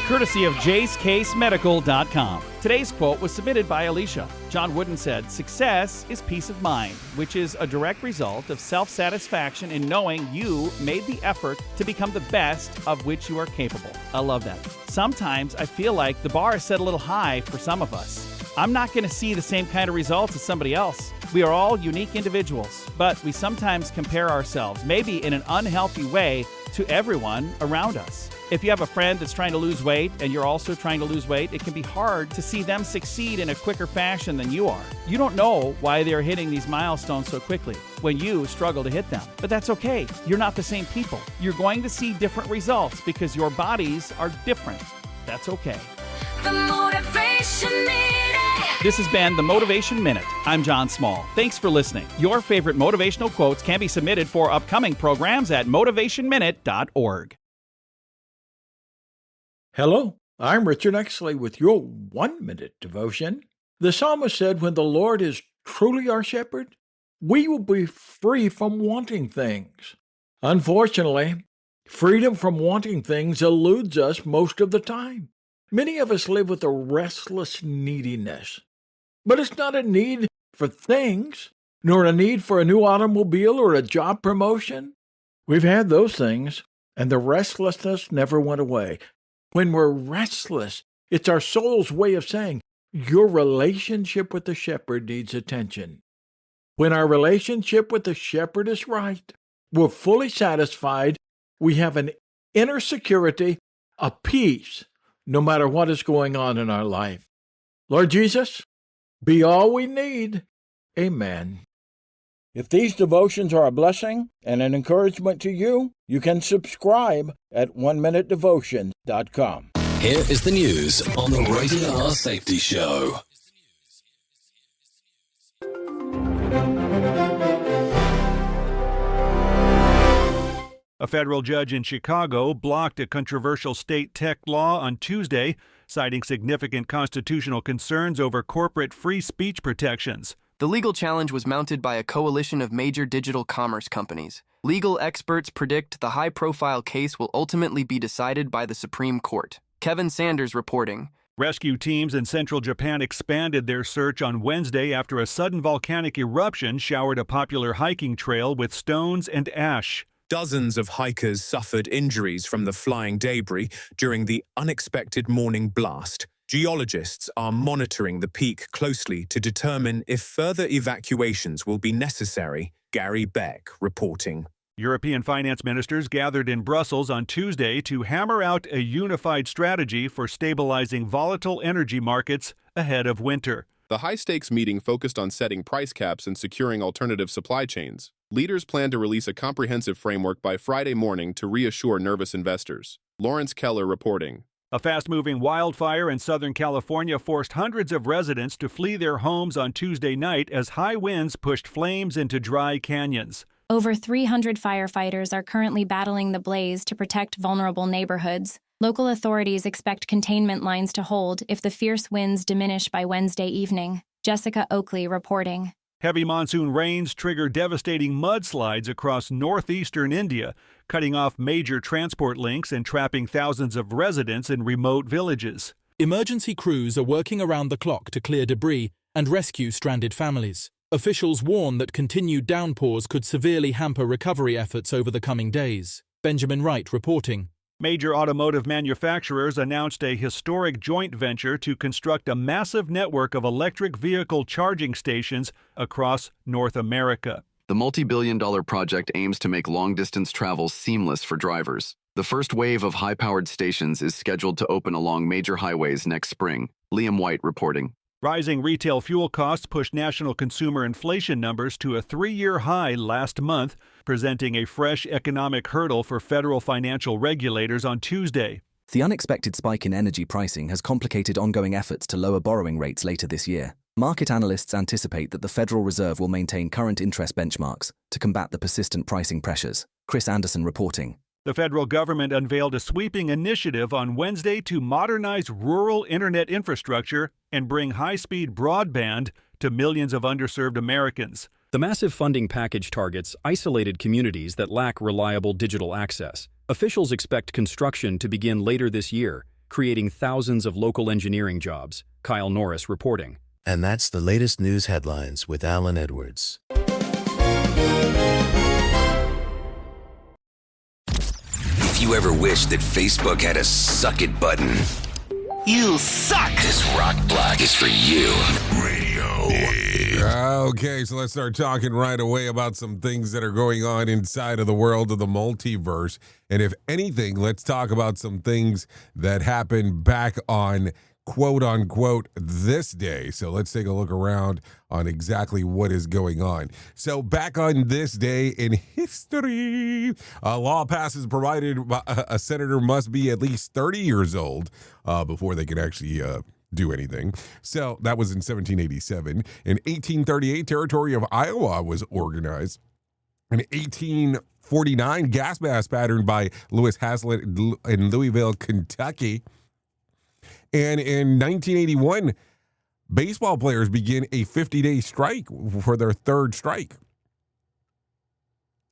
Courtesy of JaceCaseMedical.com. Today's quote was submitted by Alicia. John Wooden said, "Success is peace of mind, which is a direct result of self-satisfaction in knowing you made the effort to become the best of which you are capable." I love that. Sometimes I feel like the bar is set a little high for some of us. I'm not going to see the same kind of results as somebody else. We are all unique individuals, but we sometimes compare ourselves, maybe in an unhealthy way, to everyone around us. If you have a friend that's trying to lose weight and you're also trying to lose weight, it can be hard to see them succeed in a quicker fashion than you are. You don't know why they're hitting these milestones so quickly when you struggle to hit them. But that's okay. You're not the same people. You're going to see different results because your bodies are different. That's okay. The motivation needed. This has been the Motivation Minute. I'm John Small. Thanks for listening. Your favorite motivational quotes can be submitted for upcoming programs at motivationminute.org. Hello, I'm Richard Exley with your 1-minute devotion. The psalmist said, when the Lord is truly our shepherd, we will be free from wanting things. Unfortunately, freedom from wanting things eludes us most of the time. Many of us live with a restless neediness. But it's not a need for things, nor a need for a new automobile or a job promotion. We've had those things, and the restlessness never went away. When we're restless, it's our soul's way of saying, your relationship with the shepherd needs attention. When our relationship with the shepherd is right, we're fully satisfied, we have an inner security, a peace, no matter what is going on in our life. Lord Jesus, be all we need. Amen. If these devotions are a blessing and an encouragement to you, you can subscribe at oneminutedevotion.com. Here is the news on the Rated R Safety Show. A federal judge in Chicago blocked a controversial state tech law on Tuesday, citing significant constitutional concerns over corporate free speech protections. The legal challenge was mounted by a coalition of major digital commerce companies. Legal experts predict the high-profile case will ultimately be decided by the Supreme Court. Kevin Sanders reporting. Rescue teams in central Japan expanded their search on Wednesday after a sudden volcanic eruption showered a popular hiking trail with stones and ash. Dozens of hikers suffered injuries from the flying debris during the unexpected morning blast. Geologists are monitoring the peak closely to determine if further evacuations will be necessary. Gary Beck reporting. European finance ministers gathered in Brussels on Tuesday to hammer out a unified strategy for stabilizing volatile energy markets ahead of winter. The high-stakes meeting focused on setting price caps and securing alternative supply chains. Leaders plan to release a comprehensive framework by Friday morning to reassure nervous investors. Lawrence Keller reporting. A fast-moving wildfire in Southern California forced hundreds of residents to flee their homes on Tuesday night as high winds pushed flames into dry canyons. Over 300 firefighters are currently battling the blaze to protect vulnerable neighborhoods. Local authorities expect containment lines to hold if the fierce winds diminish by Wednesday evening. Jessica Oakley reporting. Heavy monsoon rains trigger devastating mudslides across northeastern India, cutting off major transport links and trapping thousands of residents in remote villages. Emergency crews are working around the clock to clear debris and rescue stranded families. Officials warn that continued downpours could severely hamper recovery efforts over the coming days. Benjamin Wright reporting. Major automotive manufacturers announced a historic joint venture to construct a massive network of electric vehicle charging stations across North America. The multi-billion-dollar project aims to make long-distance travel seamless for drivers. The first wave of high-powered stations is scheduled to open along major highways next spring. Liam White reporting. Rising retail fuel costs pushed national consumer inflation numbers to a 3-year high last month, presenting a fresh economic hurdle for federal financial regulators on Tuesday. The unexpected spike in energy pricing has complicated ongoing efforts to lower borrowing rates later this year. Market analysts anticipate that the Federal Reserve will maintain current interest benchmarks to combat the persistent pricing pressures. Chris Anderson reporting. The federal government unveiled a sweeping initiative on Wednesday to modernize rural internet infrastructure and bring high-speed broadband to millions of underserved Americans. The massive funding package targets isolated communities that lack reliable digital access. Officials expect construction to begin later this year, creating thousands of local engineering jobs. Kyle Norris reporting. And that's the latest news headlines with Alan Edwards. If you ever wished that Facebook had a suck it button, you suck! This rock block is for you. Radio Okay, so let's start talking right away about some things that are going on inside of the world of the multiverse. And if anything, let's talk about some things that happened back on quote unquote this day. So let's take a look around on exactly what is going on. So back on this day in history, a law passes provided a senator must be at least 30 years old before they can actually do anything. So that was in 1787. In 1838, territory of Iowa was organized. In 1849, gas mask pattern by Lewis Hazlitt in Louisville, Kentucky. And in 1981, baseball players begin a 50-day strike for their third strike.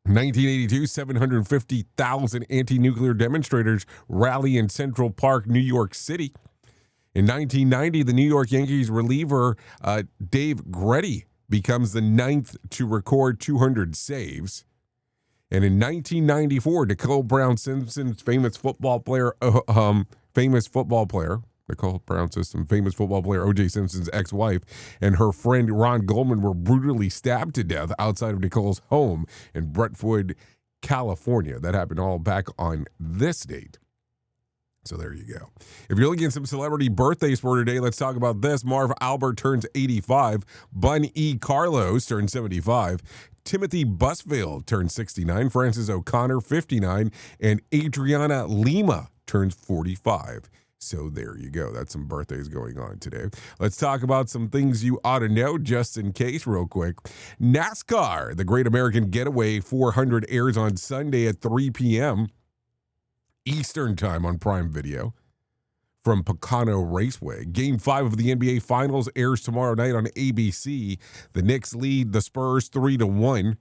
1982, 750,000 anti-nuclear demonstrators rally in Central Park, New York City. In 1990, the New York Yankees reliever Dave Gretty becomes the 9th to record 200 saves. And in 1994, Nicole Brown Simpson's famous football player, Nicole Brown Simpson, famous football player O.J. Simpson's ex-wife, and her friend Ron Goldman were brutally stabbed to death outside of Nicole's home in Brentwood, California. That happened all back on this date. So there you go. If you're looking at some celebrity birthdays for today, let's talk about this. Marv Albert turns 85. Bun E. Carlos turns 75. Timothy Busfield turns 69. Francis O'Connor, 59. And Adriana Lima turns 45. So there you go. That's some birthdays going on today. Let's talk about some things you ought to know just in case real quick. NASCAR, the Great American Getaway 400 airs on Sunday at 3 p.m. Eastern Time on Prime Video from Pecano Raceway. Game 5 of the NBA Finals airs tomorrow night on ABC. The Knicks lead the Spurs 3-1.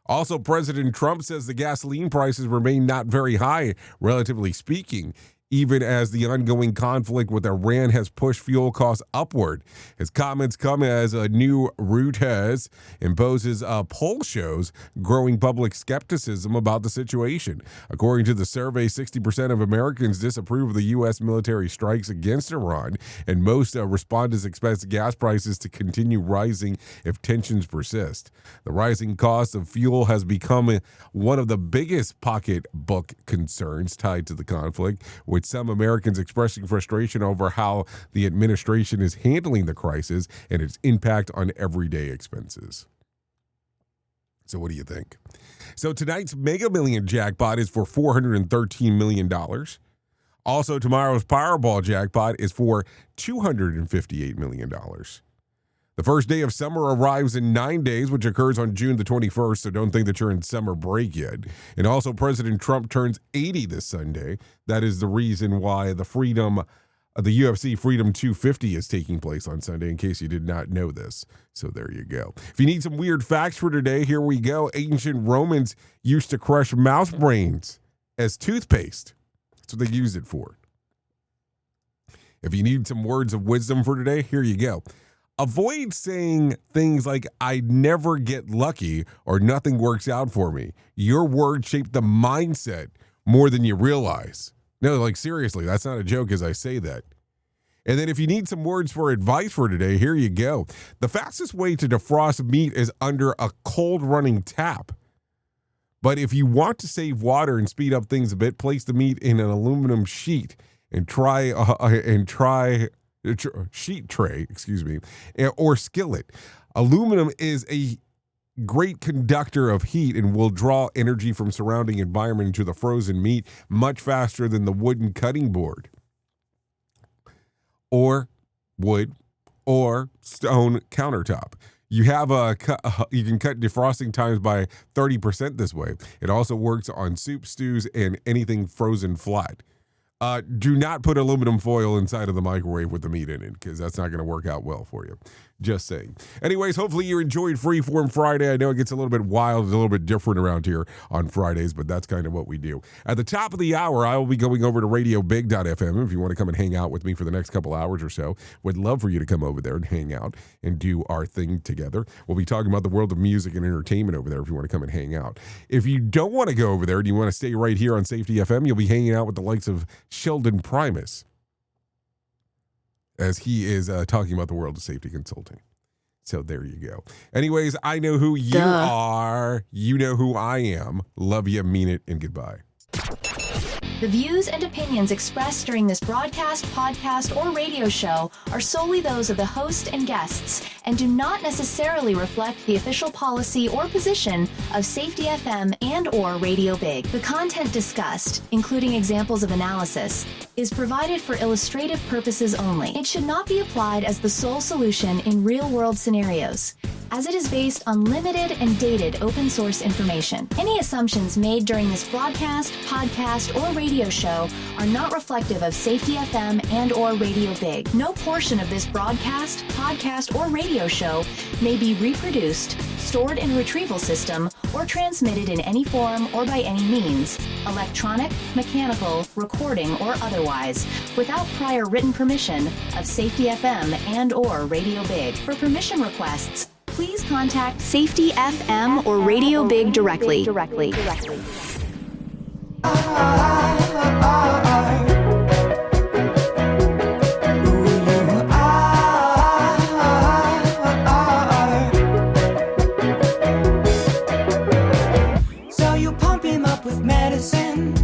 Also, President Trump says the gasoline prices remain not very high, relatively speaking, even as the ongoing conflict with Iran has pushed fuel costs upward. His comments come as a new Reuters imposes poll shows growing public skepticism about the situation. According to the survey, 60% of Americans disapprove of the U.S. military strikes against Iran, and most respondents expect gas prices to continue rising if tensions persist. The rising cost of fuel has become one of the biggest pocketbook concerns tied to the conflict, with some Americans expressing frustration over how the administration is handling the crisis and its impact on everyday expenses. So what do you think? So tonight's Mega Million jackpot is for $413 million. Also, tomorrow's Powerball jackpot is for $258 million. The first day of summer arrives in 9 days, which occurs on June the 21st, so don't think that you're in summer break yet. And also, President Trump turns 80 this Sunday. That is the reason why the UFC Freedom 250 is taking place on Sunday, in case you did not know this. So there you go. If you need some weird facts for today, here we go. Ancient Romans used to crush mouse brains as toothpaste. That's what they used it for. If you need some words of wisdom for today, here you go. Avoid saying things like, I never get lucky or nothing works out for me. Your words shape the mindset more than you realize. No, like seriously, that's not a joke as I say that. And then if you need some words for advice for today, here you go. The fastest way to defrost meat is under a cold running tap. But if you want to save water and speed up things a bit, place the meat in an aluminum sheet and sheet tray, or skillet. Aluminum is a great conductor of heat and will draw energy from surrounding environment into the frozen meat much faster than the wooden cutting board or wood or stone countertop. You can cut defrosting times by 30% this way. It also works on soup, stews, and anything frozen flat. Do not put aluminum foil inside of the microwave with the meat in it, because that's not going to work out well for you. Just saying. Anyways, hopefully you enjoyed Freeform Friday. I know it gets a little bit wild, it's a little bit different around here on Fridays, but that's kind of what we do. At the top of the hour, I will be going over to radiobig.fm if you want to come and hang out with me for the next couple hours or so. Would love for you to come over there and hang out and do our thing together. We'll be talking about the world of music and entertainment over there if you want to come and hang out. If you don't want to go over there and you want to stay right here on Safety FM, you'll be hanging out with the likes of Sheldon Primus as he is talking about the world of safety consulting. So there you go. Anyways, I know who you are. You know who I am. Love you, mean it, and goodbye. The views and opinions expressed during this broadcast, podcast, or radio show are solely those of the host and guests and do not necessarily reflect the official policy or position of Safety FM and/or Radio Big. The content discussed, including examples of analysis, is provided for illustrative purposes only. It should not be applied as the sole solution in real-world scenarios, as it is based on limited and dated open source information. Any assumptions made during this broadcast, podcast, or radio show are not reflective of Safety FM and/or Radio Big. No portion of this broadcast, podcast, or radio show may be reproduced, stored in a retrieval system, or transmitted in any form or by any means, electronic, mechanical, recording, or otherwise, without prior written permission of Safety FM and/or Radio Big. For permission requests, please contact Safety FM or Radio Big directly. So you pump him up with medicine